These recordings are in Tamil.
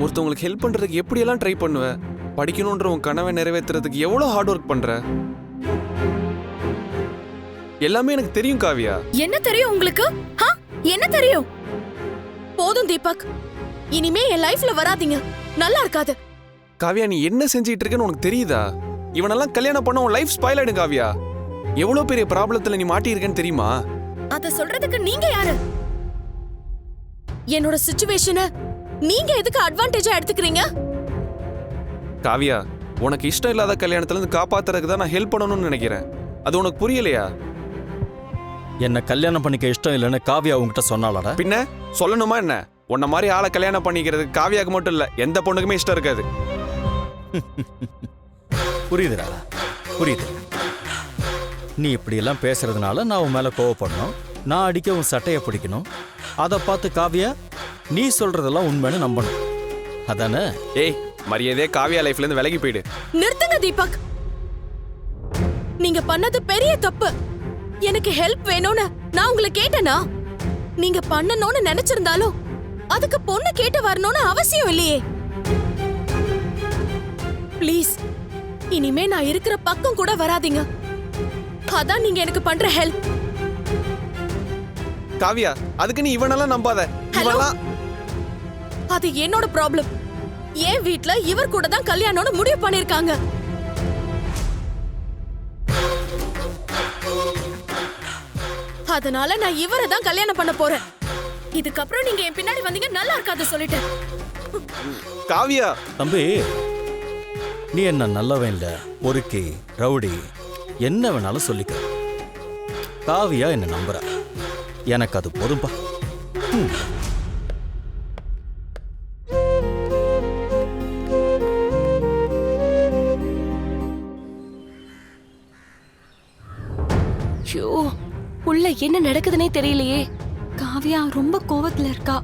ஒருத்தவங்களுக்கு ஹெல்ப் பண்றதுக்கு எப்படியெல்லாம் ட்ரை பண்ணுவ, படிக்கணுன்ற உன் கனவை நிறைவேற்றுறதுக்கு எவ்வளவு ஹார்ட் ஒர்க் பண்ற, எல்லாமே எனக்கு தெரியும் காவியா. என்ன தெரியும் உங்களுக்கு? என்ன தெரியும்? போதும் தீபக், இனிமே என் லைஃப்ல வராதீங்க, நல்லா இருக்காது. காவியா நீ என்ன செஞ்சிட்டு இருக்கன்னு உனக்கு தெரியுதா? இவனெல்லாம் கல்யாணம் பண்ண உன் லைஃப் ஸ்பாயில் ஆயிடும் காவியா. எவ்வளவு பெரிய ப்ராப்ளத்துல நீ மாட்டி இருக்கன்னு தெரியுமா? அத சொல்றதுக்கு நீங்க யாரு? என்னோட சிச்சுவேஷனை நீங்க எதுக்கு அட்வான்டேஜா எடுத்துக்கிறீங்க? காவியா, உனக்கு இஷ்டம் இல்லாத கல்யாணத்துல இருந்து காப்பாத்துறதுக்கு தான் நான் ஹெல்ப் பண்ணணும்னு நினைக்கிறேன். அது உனக்கு புரியலையா? என்ன கல்யாணம் பண்ணிக்க இஷ்டம் இல்லைன்னு காவியா உங்ககிட்ட சொன்னாலடா? பின்ன சொல்லணுமா என்ன? உன்ன மாதிரி ஆளை கல்யாணம் பண்ணிக்கிறதுக்கு காவியாக்கு மட்டும் இல்ல, எந்த பொண்ணுக்குமே இஷ்டம் இருக்காது. புரியுதுடா, புரியுது. நீ இப்படி எல்லாம் பேசுறதுனால நான் உன் மேல கோவப்படணும், நான் அடிக்க உன் சட்டையை பிடிக்கணும். அதை பார்த்து காவியா நீ சொல்றதெல்லாம் உண்மைன்னு நம்பணும், அதானே? ஏய், மரியாதையே காவியா லைஃப்ல இருந்து விலகி போயிடு. நிறுத்துங்க தீபக், நீங்க பண்ணது பெரிய தப்பு. எனக்கு ஹெல்ப் வேணும்னு நான் உங்களை கேட்டேனா? நீங்க பண்ணணும்னு நினைச்சிருந்தாலும் அதுக்கு பொண்ணு கேட்டு வரணும்னு அவசியம் இல்லையே. ப்ளீஸ், இனிமே நான் இருக்கிற பக்கம் கூட வராதீங்க. அதான் நீங்க எனக்கு பண்ற ஹெல்ப். காவியா, அதுக்கு நீ இவனெல்லாம் நம்பாத. இவனெல்லாம் அது என்னோட ப்ராப்ளம். என் வீட்ல இவர் கூட தான் கல்யாணம்னு முடிவு பண்ணிருக்காங்க. அதனால நான் இவரை தான் கல்யாணம் பண்ண போறேன். இதுக்கப்புறம் நீங்க என் பின்னாடி வந்தீங்க நல்லா இருக்காது சொல்லிட்டேன். காவியா. தம்பி, நீ என்ன நல்லவன் இல்ல, பொறுக்கி, ரவுடி, என்ன வேணாலும் சொல்லிக்க. காவியா என்ன நம்புற, எனக்கு அது போதும்பா. உள்ள என்ன நடக்குதுன்னே தெரியலையே. காவியா ரொம்ப கோவத்துல இருக்கா.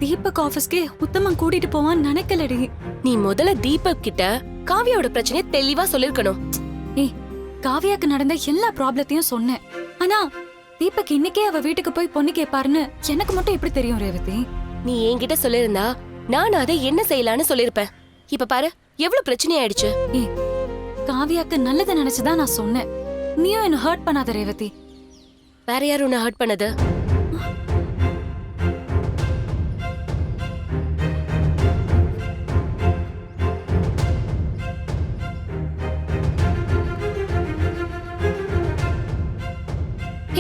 தீபக் ஆபீஸ்க்கு உத்தமன் கூட்டிட்டு போவான்னு நினைக்கலடி. நீ முதல்ல தீபக் கிட்ட காவியாவோட பிரச்சனையை தெளிவா சொல்லிருக்கணும். ஏய், காவியாக்கு நடந்த எல்லா ப்ராப்ளத்தையும் சொன்னேன். ஆனா தீபக் இன்னைக்கே அவ வீட்டுக்கு போய் பொண்ணு கேட்பாருன்னு எனக்கு மட்டும் எப்படி தெரியும் ரேவதி? நீ என்கிட்ட சொல்லிருந்தா நான் அதை என்ன செய்யலான்னு சொல்லிருப்பேன். இப்ப பாரு எவ்வளவு பிரச்சனை ஆயிடுச்சு. ஏய், காவியாக்கு நல்லதை நினைச்சுதான் நான் சொன்னேன். நீயும் என்ன ஹர்ட் பண்ணாத ரேவதி. வேற யாரும் உன்னை ஹர்ட் பண்ணது?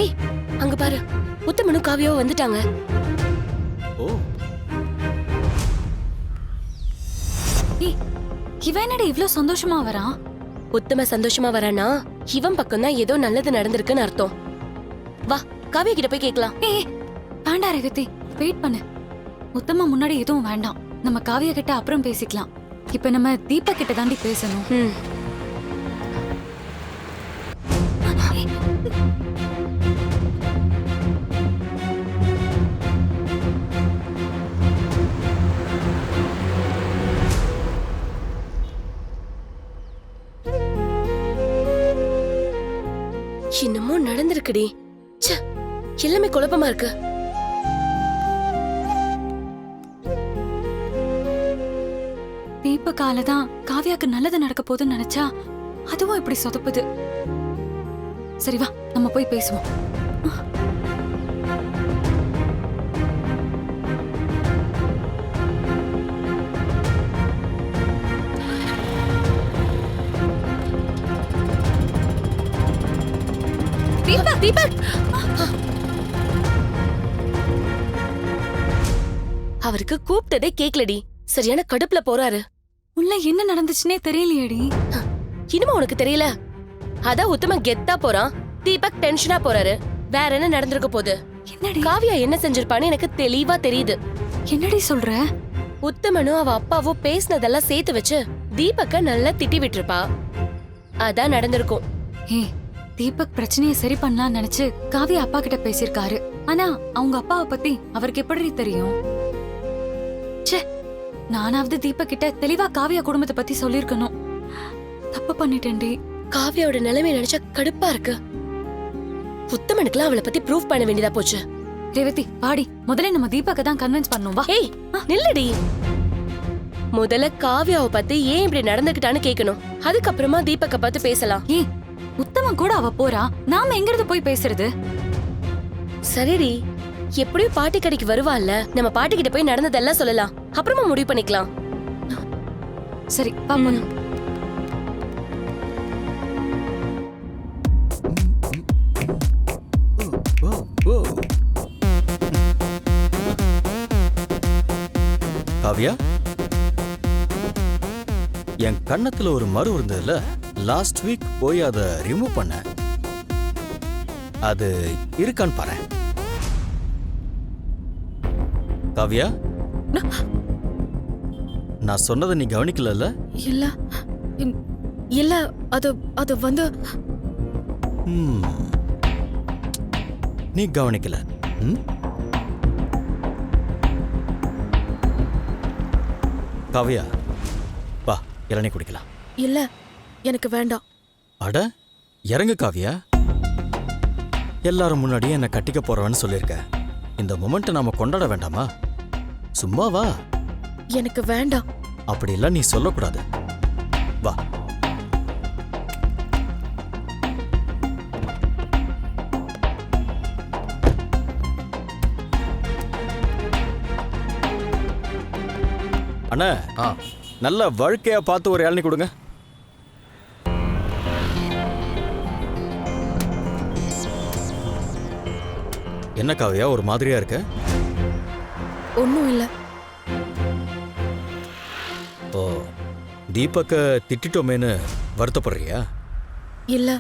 ஏய், அங்க பாரு, உத்தமனும் காவியாவும் வந்துட்டாங்க. ஓ, ஏய், இவன் என்னடா இவ்ளோ சந்தோஷமா வரான்? உத்தம சந்தோஷமா வரானா இவன் பக்கம் தான் ஏதோ நல்லது நடந்திருக்குன்னு அர்த்தம். வா, காவியா கிட்ட போய் கேட்கலாம். ஏய், வேண்டா ரேவதி, வெயிட் பண்ணு. உத்தம முன்னாடி எதுவும் வேண்டாம். நம்ம காவியா கிட்ட அப்புறம் பேசிக்கலாம். இப்ப நம்ம தீபக் கிட்ட தாண்டி பேசணும். என்னமோ நடந்திருக்குடி. எல்லாமே குழப்பமா இருக்கு. தீபக்கால தான் காவியாக்கு நல்லது நடக்க போகுதுன்னு நினைச்சா அதுவும் இப்படி சொதப்புது. சரி வா, நம்ம போய் பேசுவோம். தீபக், தீபக், அவருக்கு கூப்பிட்டதே கேக்கலடி. சரியான கடுப்புல போறாரு. உள்ள என்ன நடந்துச்சுன்னே தெரியலையேடி. இனிமே உனக்கு தெரியல? அதான் உத்தம கெத்தா போறான், தீபக் டென்ஷனா போறாரு. வேற என்ன நடந்திருக்க போகுது? என்னடி காவியா என்ன செஞ்சிருப்பான்னு எனக்கு தெளிவா தெரியுது. என்னடி சொல்ற? உத்தமனும் அவ அப்பாவும் பேசினதெல்லாம் சேர்த்து வச்சு தீபக்க நல்லா திட்டி விட்டுருப்பா. அதான் நடந்திருக்கும். ஏய், தீபக் பிரச்சனையை சரி பண்ணலாம்னு நினைச்சு காவியா அப்பா கிட்ட பேசியிருக்காரு. ஆனா அவங்க அப்பாவை பத்தி அவருக்கு எப்படி தெரியும்? ச்சே, நானாவது தீபக் கிட்ட தெளிவா காவியா குடும்பத்தை பத்தி சொல்லிருக்கணும். தப்பு பண்ணிட்டேன்டி. காவியாவோட நிலைமை நினைச்சா கடுப்பா இருக்கு. உத்தமனுக்குலாம் அவளை பத்தி ப்ரூவ் பண்ண வேண்டியதா போச்சு. ரேவதி, பாடி முதல்ல நம்ம தீபக்க தான் கன்வின்ஸ் பண்ணோம். வா. ஏய், நில்லடி. முதல்ல காவ்யாவை பத்தி ஏன் இப்படி நடந்துக்கிட்டான்னு கேட்கணும். அதுக்கப்புறமா தீபக்க பார்த்து பேசலாம். ஏன் உத்தமன் கூட அவ போறா, நாம எங்க இருந்து போய் பேசுறது? சரிடி, எப்படியும் பாட்டி கடைக்கு வருவாள்ல, நம்ம பாட்டி கிட்ட போய் நடந்ததெல்லாம் சொல்லலாம். அப்புறமா முடிவு பண்ணிக்கலாம். சரி பாப்போம். காவ்யா, என் கண்ணத்துல ஒரு மறு இருந்ததுல, லாஸ்ட் வீக் போய் அதை ரிமூவ் பண்ண. அது இருக்கான்னு பாரு. காவ்யா, நான் சொன்னதை நீ கவனிக்கல? இல்ல இல்ல, அது அது வந்து நீ கவனிக்கல. காவ்யா, வா இளநீ குடிக்கலாம். இல்ல, எனக்கு வேண்டாம். அட இறங்கு காவ்யா. எல்லாரும் முன்னாடியே என்னை கட்டிக்க போறவன்னு சொல்லியிருக்க. இந்த மொமெண்ட்டை நாம கொண்டாட வேண்டாமா? சும்மா வா. எனக்கு வேண்டாம். அப்படிலாம் நீ சொல்லக்கூடாது. வா. அண்ணா, நல்ல வாழ்க்கையா பார்த்து ஒரு இளநீ கொடுங்க. என்ன காவியா, ஒரு மாதிரியா இருக்க? ஒண்ணும் இல்ல. ஓ, தீபக்க திட்டிட்டோமேன்னு வருத்தப்படுறியா? இல்ல,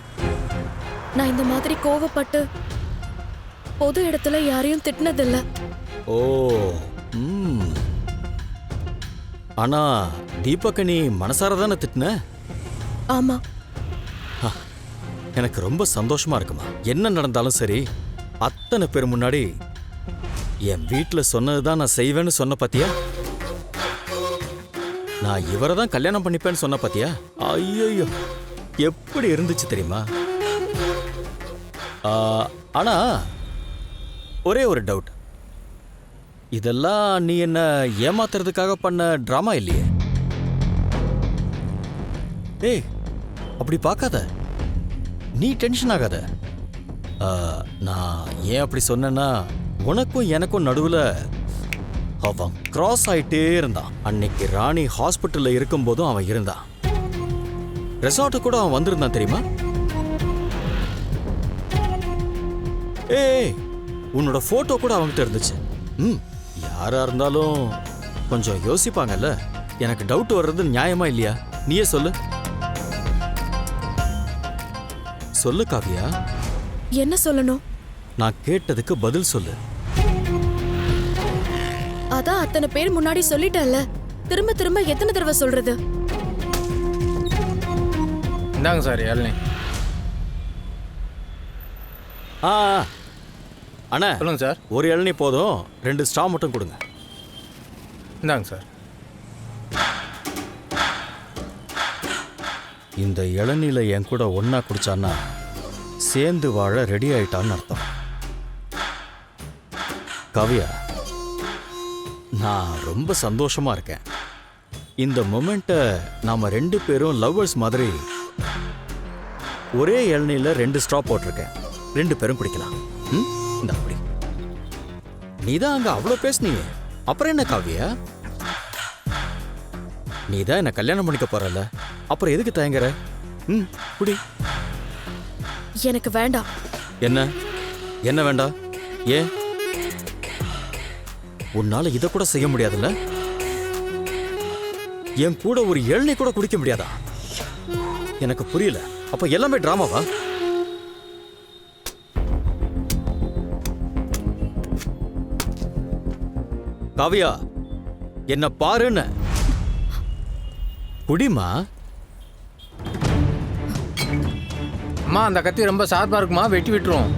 நான் இந்த மாதிரி கோவப்பட்டு பொது இடத்துல யாரையும் திட்டினதில்ல. ஓ, ஆனா தீபக்க நீ மனசார தானே திட்டின? ஆமா. எனக்கு ரொம்ப சந்தோஷமா இருக்குமா. என்ன நடந்தாலும் சரி, அத்தனை பேர் முன்னாடி என் வீட்டில் சொன்னதுதான் நான் செய்வேன்னு சொன்ன பாத்தியா? நான் இவரை தான் கல்யாணம் பண்ணிப்பேன்னு சொன்ன பாத்தியா? ஐயோ, எப்படி இருந்துச்சு தெரியுமா? ஆனா ஒரே ஒரு டவுட். இதெல்லாம் நீ என்ன ஏமாத்துறதுக்காக பண்ண டிராமா இல்லையே? ஏய், அப்படி பார்க்காத. நீ டென்ஷன் ஆகாத. நான் ஏன் அப்படி சொன்னேன்னா, உனக்கும் எனக்கும் நடுவில் அவன் கிராஸ் ஆயிட்டே இருந்தான். அன்னைக்கு ராணி ஹாஸ்பிட்டல்ல இருக்கும்போதும் அவன் இருந்தான். ரெசார்ட்டு கூட அவன் வந்திருந்தான் தெரியுமா? ஏய், உன்னோட போட்டோ கூட அவன்கிட்ட இருந்துச்சு. யாரா இருந்தாலும் கொஞ்சம் யோசிப்பாங்கல்ல. எனக்கு டவுட் வர்றது நியாயமா இல்லையா? நீயே சொல்லு. சொல்லு காவியா. என்ன சொல்லணும்? நான் கேட்டதுக்கு பதில் சொல்லு. அதான் அத்தனை பேர் முன்னாடி சொல்லிட்டேன்ல, திரும்ப திரும்ப எத்தனை தடவை சொல்றது? இந்தாங்க சார் இளநீ. அண்ணா, சொல்லுங்க சார். ஒரு இளநீ போதும், 2 ஸ்ட்ரா மட்டும் கொடுங்க. இந்தாங்க சார். இந்த இளநீல என் கூட ஒன்னா குடிச்சான்னா சேர்ந்து வாழ ரெடி ஆயிட்டான்னு அர்த்தம். காவியா, நான் ரொம்ப சந்தோஷமா இருக்கேன். இந்த மொமெண்ட்டை நாம 2 பேரும் லவ்வர்ஸ் மாதிரி ஒரே இளநீல 2 ஸ்ட்ரா போட்டிருக்கேன். 2 பேரும் குடிக்கலாம். இந்த அப்படி நீதான் அங்க அவ்வளோ பேசுனீங்க, அப்புறம் என்ன காவியா? நீதான் என்ன கல்யாணம் பண்ணிக்க போறல, அப்புறம் எதுக்கு தயங்குற? குடி. எனக்கு வேண்டாம். என்ன என்ன வேண்டாம்? ஏன்? உன்னால இதை கூட செய்ய முடியாதுல்ல? என் கூட ஒரு இளநீ கூட குடிக்க முடியாதா? எனக்கு புரியல. அப்ப எல்லாமே டிராமாவா? காவியா, என்ன பாருன்னு. குடிமா. அம்மா, அந்த கத்தி ரொம்ப ஷார்ப்பா இருக்குமா, வெட்டி விட்டுரும்.